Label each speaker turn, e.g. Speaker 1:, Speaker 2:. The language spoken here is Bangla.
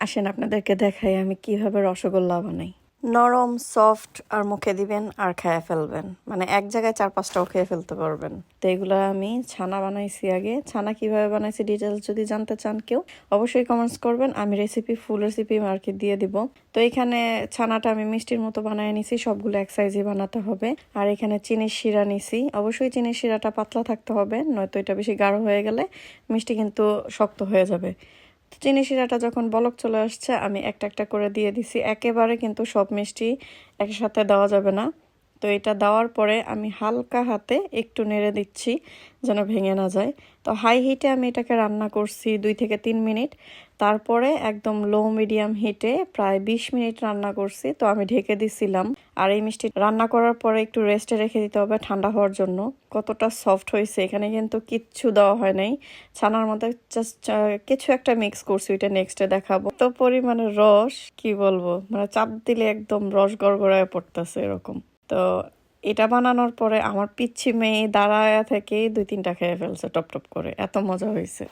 Speaker 1: আসেন আপনাদেরকে দেখাই আমি কিভাবে রসগোল্লা বানাই। নরম সফট আর মুখে দিবেন আর খেয়ে ফেলবেন, মানে এক জায়গায় 4-5টাও খেয়ে ফেলতে পারবেন। তো এগুলো আমি ছানা বানাইছি আগে। ছানা কিভাবে বানাইছি ডিটেলস যদি জানতে চান কেউ অবশ্যই কমেন্টস করবেন, আমি ফুল রেসিপি আর কি দিয়ে দিব। তো এখানে ছানাটা আমি মিষ্টির মতো বানিয়ে নিছি, সবগুলো এক সাইজে বানাতে হবে। আর এখানে চিনির শিরা নিছি, অবশ্যই চিনির শিরাটা পাতলা থাকতে হবে, নয়তো এটা বেশি গাঢ় হয়ে গেলে মিষ্টি কিন্তু শক্ত হয়ে যাবে। চিনি শিরাটা যখন বলক চলে আসছে আমি একটা একটা করে দিয়ে দিছি, একেবারে কিন্তু সব মিষ্টি একসাথে দেওয়া যাবে না। তো এটা দেওয়ার পরে আমি হালকা হাতে একটু নেড়ে দিচ্ছি যেন ভেঙে না যায়। তো হাই হিটে আমি এটাকে রান্না করছি 2 থেকে 3 মিনিট, তারপরে একদম লো মিডিয়াম হিটে প্রায় 20 মিনিট রান্না করছি। তো আমি ঢেকে দিছিলাম। আর এই মিষ্টি রান্না করার পরে একটু রেস্টে রেখে দিতে হবে ঠান্ডা হওয়ার জন্য। কতটা সফট হয়েছে, এখানে কিন্তু কিচ্ছু দেওয়া হয় নাই, ছানার মধ্যে জাস্ট কিছু একটা মিক্স করছি, ওইটা নেক্সটে দেখাবো। তো পরিমাণে রস কি বলবো, মানে চাপ দিলে একদম রস গড়গড়ায় পড়তেছে এরকম। তো এটা বানানোর পরে আমার পিচ্ছি মেয়ে দাঁড়ায়া থেকে 2-3টা খেয়ে ফেলছে টপ টপ করে, এত মজা হয়েছে।